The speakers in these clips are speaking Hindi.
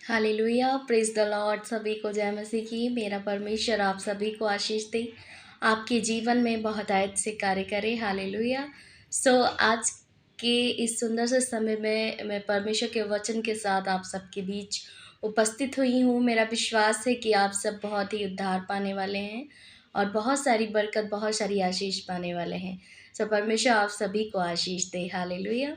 Hallelujah, praise the Lord. सभी को जय मसीह की। मेरा परमेश्वर आप सभी को आशीष दे, आपके जीवन में बहुतायत से कार्य करे। हालेलुया। आज के इस सुंदर से समय में मैं परमेश्वर के वचन के साथ आप सबके बीच उपस्थित हुई हूँ। मेरा विश्वास है कि आप सब बहुत ही उद्धार पाने वाले हैं और बहुत सारी बरकत, बहुत सारी आशीष पाने वाले हैं। परमेश्वर आप सभी को आशीष दे। हालेलुया।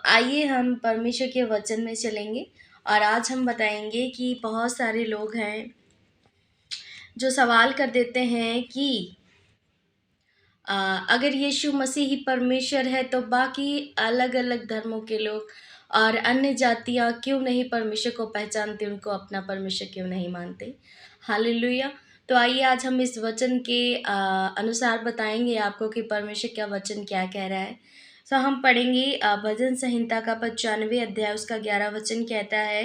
आइए हम परमेश्वर के वचन में चलेंगे और आज हम बताएंगे कि बहुत सारे लोग हैं जो सवाल कर देते हैं कि अगर यीशु मसीह ही परमेश्वर है तो बाकी अलग अलग धर्मों के लोग और अन्य जातियां क्यों नहीं परमेश्वर को पहचानते, उनको अपना परमेश्वर क्यों नहीं मानते। हालेलुया। तो आइए आज हम इस वचन के अनुसार बताएंगे आपको कि परमेश्वर क्या वचन क्या कह रहा है। हम पढ़ेंगे भजन संहिता का 95 अध्याय उसका 11 वचन कहता है,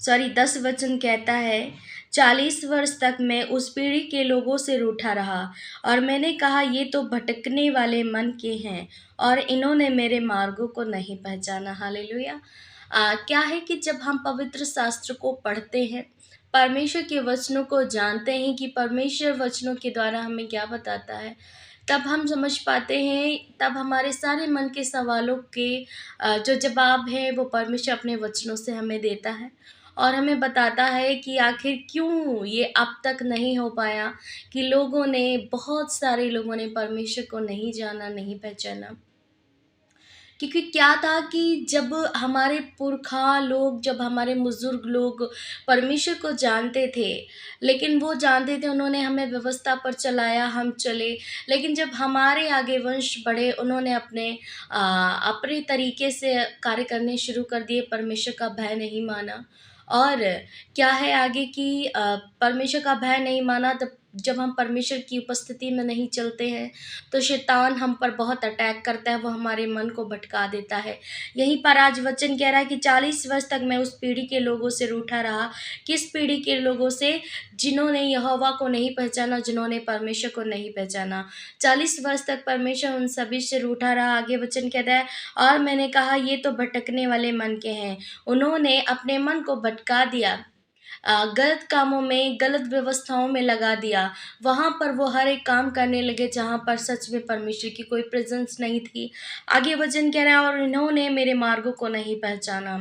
10 वचन कहता है, 40 वर्ष तक मैं उस पीढ़ी के लोगों से रूठा रहा और मैंने कहा ये तो भटकने वाले मन के हैं और इन्होंने मेरे मार्गों को नहीं पहचाना। हालेलुया। क्या है कि जब हम पवित्र शास्त्र को पढ़ते हैं, परमेश्वर के वचनों को जानते हैं कि परमेश्वर वचनों के द्वारा हमें क्या बताता है, तब हम समझ पाते हैं, तब हमारे सारे मन के सवालों के जो जवाब है वो परमेश्वर अपने वचनों से हमें देता है और हमें बताता है कि आखिर क्यों ये अब तक नहीं हो पाया कि बहुत सारे लोगों ने परमेश्वर को नहीं जाना, नहीं पहचाना। क्योंकि क्या था कि जब हमारे पुरखा लोग, जब हमारे बुजुर्ग लोग परमेश्वर को जानते थे, लेकिन वो जानते थे, उन्होंने हमें व्यवस्था पर चलाया, हम चले। लेकिन जब हमारे आगे वंश बढ़े, उन्होंने अपने तरीके से कार्य करने शुरू कर दिए, परमेश्वर का भय नहीं माना। और क्या है आगे कि परमेश्वर का भय नहीं माना, तब जब हम परमेश्वर की उपस्थिति में नहीं चलते हैं तो शैतान हम पर बहुत अटैक करता है, वो हमारे मन को भटका देता है। यहीं पर आज वचन कह रहा है कि 40 वर्ष तक मैं उस पीढ़ी के लोगों से रूठा रहा। किस पीढ़ी के लोगों से? जिन्होंने यहोवा को नहीं पहचाना, जिन्होंने परमेश्वर को नहीं पहचाना। 40 वर्ष तक परमेश्वर उन सभी से रूठा रहा। आगे वचन कहता है, और मैंने कहा ये तो भटकने वाले मन के हैं, उन्होंने अपने मन को भटका दिया, गलत कामों में, गलत व्यवस्थाओं में लगा दिया। वहाँ पर वो हर एक काम करने लगे जहाँ पर सच में परमेश्वर की कोई प्रेजेंस नहीं थी। आगे वचन कह रहा है, और इन्होंने मेरे मार्गों को नहीं पहचाना।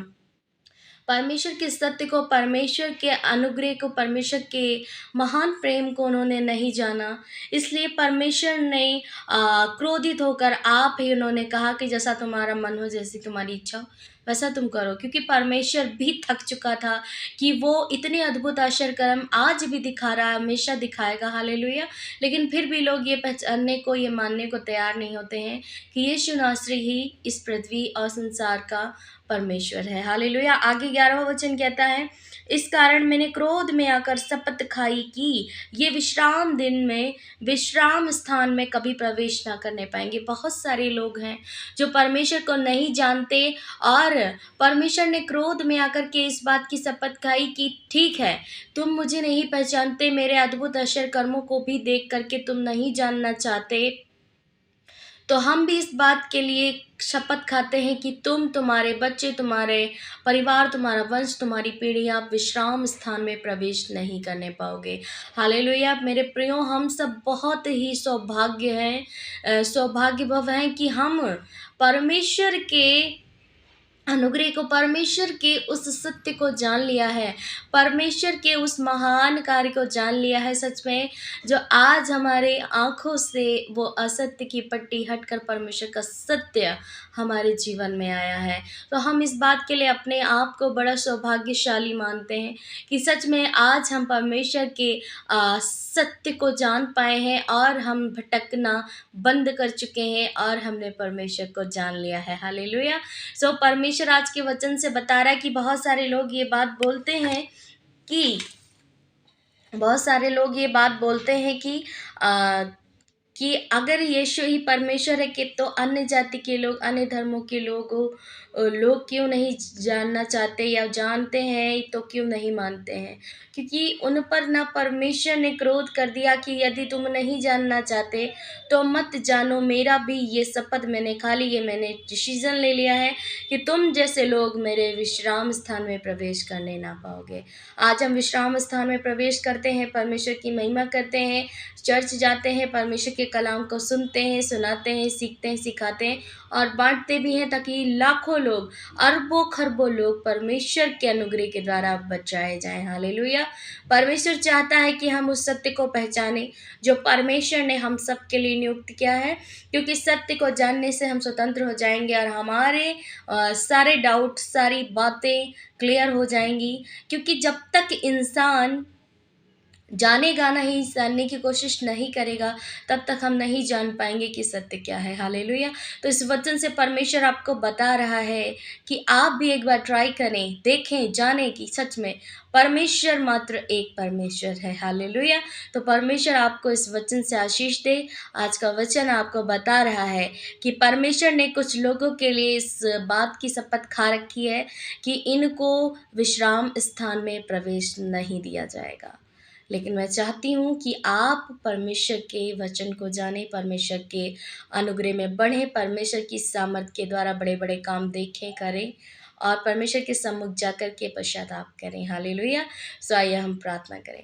परमेश्वर के सत्य को, परमेश्वर के अनुग्रह को, परमेश्वर के महान प्रेम को उन्होंने नहीं जाना। इसलिए परमेश्वर ने क्रोधित होकर आप ही उन्होंने कहा कि जैसा तुम्हारा मन हो, जैसी तुम्हारी इच्छा हो, वैसा तुम करो। क्योंकि परमेश्वर भी थक चुका था कि वो इतने अद्भुत आश्चर्य कर्म आज भी दिखा रहा है, हमेशा दिखाएगा। हालेलुया। लेकिन फिर भी लोग ये पहचानने को, ये मानने को तैयार नहीं होते हैं कि यीशु नासरी ही इस पृथ्वी और संसार का परमेश्वर है। हालेलुया। आगे 11वां वचन कहता है, इस कारण मैंने क्रोध में आकर शपथ खाई कि ये विश्राम दिन में, विश्राम स्थान में कभी प्रवेश ना करने पाएंगे। बहुत सारे लोग हैं जो परमेश्वर को नहीं जानते और परमेश्वर ने क्रोध में आकर के इस बात की शपथ खाई कि ठीक है, तुम मुझे नहीं पहचानते, मेरे अद्भुत आश्चर्य कर्मों को भी देख करके तुम नहीं जानना चाहते, तो हम भी इस बात के लिए शपथ खाते हैं कि तुम, तुम्हारे बच्चे, तुम्हारे परिवार, तुम्हारा वंश, तुम्हारी पीढ़ी, आप विश्राम स्थान में प्रवेश नहीं करने पाओगे। हालेलुया। मेरे प्रियो, हम सब बहुत ही सौभाग्यवश हैं कि हम परमेश्वर के अनुग्रह को, परमेश्वर के उस सत्य को जान लिया है, परमेश्वर के उस महान कार्य को जान लिया है सच में, जो आज हमारे आँखों से वो असत्य की पट्टी हटकर परमेश्वर का सत्य हमारे जीवन में आया है। तो हम इस बात के लिए अपने आप को बड़ा सौभाग्यशाली मानते हैं कि सच में आज हम परमेश्वर के सत्य को जान पाए हैं और हम भटकना बंद कर चुके हैं और हमने परमेश्वर को जान लिया है। हालेलुया। परमेश्वर आज के वचन से बता रहा है कि बहुत सारे लोग ये बात बोलते हैं कि कि अगर यीशु ही परमेश्वर है कि तो अन्य जाति के लोग, अन्य धर्मों के लोगों लोग क्यों नहीं जानना चाहते, या जानते हैं तो क्यों नहीं मानते हैं? क्योंकि उन पर ना परमेश्वर ने क्रोध कर दिया कि यदि तुम नहीं जानना चाहते तो मत जानो, मेरा भी ये शपथ मैंने खा ली है, मैंने डिसीजन ले लिया है कि तुम जैसे लोग मेरे विश्राम स्थान में प्रवेश करने ना पाओगे। आज हम विश्राम स्थान में प्रवेश करते हैं, परमेश्वर की महिमा करते हैं, चर्च जाते हैं, परमेश्वर के कलाम को सुनते हैं, सुनाते हैं, सीखते हैं, सिखाते हैं और बाँटते भी हैं, ताकि लाखों लोग, अरबों-खरबों लोग परमेश्वर के अनुग्रह के द्वारा बचाए जाएँ। हालेलुया! परमेश्वर चाहता है कि हम उस सत्य को पहचानें, जो परमेश्वर ने हम सबके लिए नियुक्त किया है, क्योंकि सत्य को जानने से हम स्वतंत्र हो जाएँगे और हमारे सारे डाउट, सारी बातें क्लियर हो जाएँगी। क्योंकि जब तक इंसान जानेगा नहीं, जानने की कोशिश नहीं करेगा, तब तक हम नहीं जान पाएँगे कि सत्य क्या है। हालेलुया! तो इस वचन से परमेश्वर आपको बता रहा है कि आप भी एक बार ट्राई करें, देखें, जानें कि सच में परमेश्वर मात्र एक परमेश्वर है। हालेलुया! तो परमेश्वर आपको इस वचन से आशीष दे। आज का वचन आपको बता रहा है कि परमेश्वर ने कुछ लोगों के लिए इस बात की शपथ खा रखी है कि इनको विश्राम स्थान में प्रवेश नहीं दिया जाएगा। लेकिन मैं चाहती हूँ कि आप परमेश्वर के वचन को जानें, परमेश्वर के अनुग्रह में बढ़ें, परमेश्वर की सामर्थ के द्वारा बड़े-बड़े काम देखें, करें और परमेश्वर के सम्मुख जाकर के पश्चाताप करें। हालेलुया! सो आइए हम प्रार्थना करें।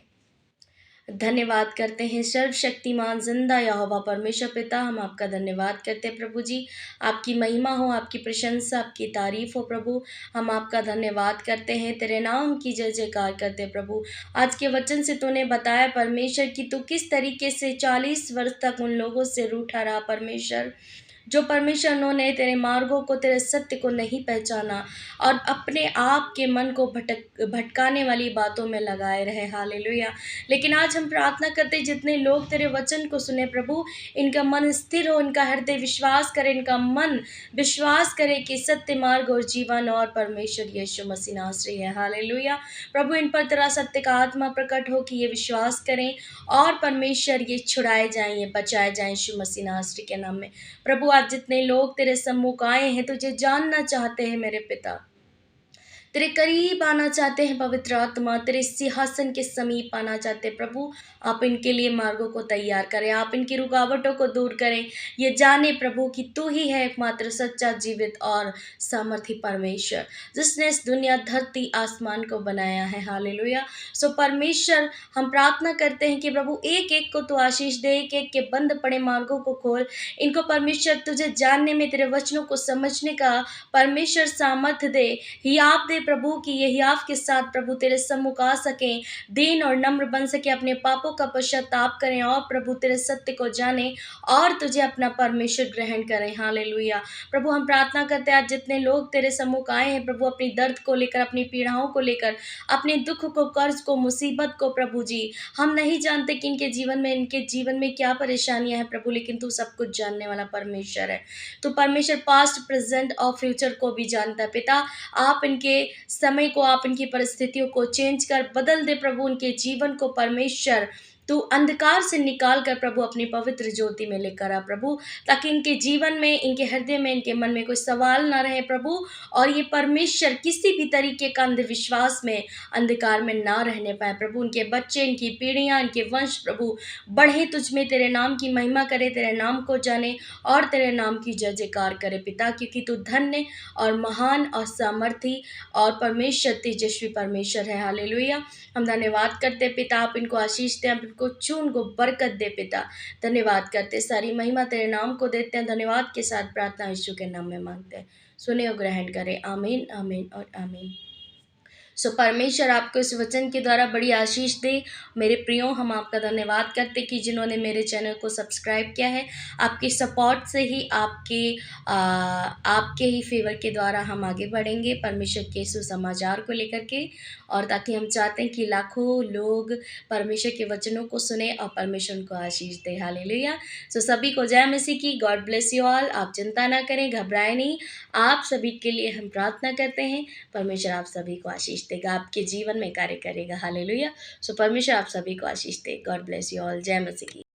धन्यवाद करते हैं सर्वशक्तिमान ज़िंदा यहोवा परमेश्वर पिता, हम आपका धन्यवाद करते हैं प्रभु जी। आपकी महिमा हो, आपकी प्रशंसा, आपकी तारीफ़ हो प्रभु। हम आपका धन्यवाद करते हैं, तेरे नाम की जय-जयकार करते हैं प्रभु। आज के वचन से तूने बताया परमेश्वर कि तू किस तरीके से 40 वर्ष तक उन लोगों से रूठा रहा परमेश्वर, जो परमेश्वर उन्होंने तेरे मार्गों को, तेरे सत्य को नहीं पहचाना और अपने आप के मन को भटकाने वाली बातों में लगाए रहे। हालेलुया! लेकिन आज हम प्रार्थना करते हैं, जितने लोग तेरे वचन को सुने प्रभु, इनका मन स्थिर हो, इनका हृदय विश्वास करे, इनका मन विश्वास करे कि सत्य मार्ग और जीवन और परमेश्वर यीशु मसीह नासरी है। हालेलुया! प्रभु, इन पर तेरा सत्य का आत्मा प्रकट हो कि ये विश्वास करें और परमेश्वर ये छुड़ाए जाएँ, ये बचाए जाएँ यीशु मसीह नासरी के नाम में। प्रभु, आज जितने लोग तेरे सम्मुख आए हैं, तुझे जानना चाहते हैं मेरे पिता, तेरे करीब आना चाहते हैं पवित्र आत्मा, तेरे सिंहासन के समीप आना चाहते हैं प्रभु, आप इनके लिए मार्गों को तैयार करें, आप इनकी रुकावटों को दूर करें। ये जाने प्रभु कि तू ही है एकमात्र सच्चा, जीवित और सामर्थी परमेश्वर, जिसने इस दुनिया, धरती, आसमान को बनाया है। हालेलुया! सो परमेश्वर, हम प्रार्थना करते हैं कि प्रभु एक-एक को तू आशीष दे, एक-एक के बंद पड़े मार्गों को खोल। इनको परमेश्वर तुझे जानने में, तेरे वचनों को समझने का परमेश्वर सामर्थ दे, हियाव दे प्रभु, कि ये हियाव के साथ प्रभु तेरे सम्मुख आ सकें, दीन और नम्र बन सके, अपने पापों का पश्चाताप करें और प्रभु तेरे सत्य को जानें और तुझे अपना परमेश्वर ग्रहण करें। हालेलुया! प्रभु, हम प्रार्थना करते हैं, आज जितने लोग तेरे सम्मुख आए हैं प्रभु, अपनी दर्द को लेकर, अपनी पीड़ाओं को लेकर, अपने दुःख को, कर्ज को, मुसीबत को प्रभु जी, हम नहीं जानते कि इनके जीवन में क्या परेशानियाँ हैं प्रभु, लेकिन तू सब कुछ जानने वाला परमेश्वर है। तो परमेश्वर पास्ट, प्रेज़ेंट और फ्यूचर को भी जानता है पिता। आप इनके समय को, आप इनकी परिस्थितियों को चेंज कर बदल दे प्रभु, उनके जीवन को परमेश्वर तू अंधकार से निकाल कर प्रभु अपनी पवित्र ज्योति में लेकर आ प्रभु, ताकि इनके जीवन में, इनके हृदय में, इनके मन में कोई सवाल ना रहे प्रभु, और ये परमेश्वर किसी भी तरीके का अंधविश्वास में, अंधकार में ना रहने पाए प्रभु। उनके बच्चे, इनकी पीढ़ियाँ, इनके वंश प्रभु बढ़े तुझ में, तेरे नाम की महिमा करे, तेरे नाम को जाने और तेरे नाम की जय जयकार करे पिता, क्योंकि तू धन्य और महान और सामर्थी और परमेश्वर, तेजस्वी परमेश्वर है। हालेलुया! हम धन्यवाद करते पिता, आप इनको आशीष दें, आप इनको छू, उनको बरकत दे पिता। धन्यवाद करते, सारी महिमा तेरे नाम को देते हैं। धन्यवाद के साथ प्रार्थना यीशु के नाम में मांगते हैं। सुने और ग्रहण करें। आमीन, आमीन और आमीन। सो परमेश्वर आपको इस वचन के द्वारा बड़ी आशीष दे। मेरे प्रियो, हम आपका धन्यवाद करते कि जिन्होंने मेरे चैनल को सब्सक्राइब किया है। आपके सपोर्ट से ही, आपके ही फेवर के द्वारा हम आगे बढ़ेंगे परमेश्वर के सुसमाचार को लेकर के, और ताकि हम चाहते हैं कि लाखों लोग परमेश्वर के वचनों को सुने और परमेश्वर उनको आशीष दे। हालेलुया! सो सभी को जय मसीह की। God bless you all. आप चिंता ना करें, घबराएं नहीं। आप सभी के लिए हम प्रार्थना करते हैं। परमेश्वर आप सभी को आशीष देगा, आपके जीवन में कार्य करेगा। हालेलुया! सो परमेश्वर आप सभी को आशीष दे। God bless you all. जय मसीह की।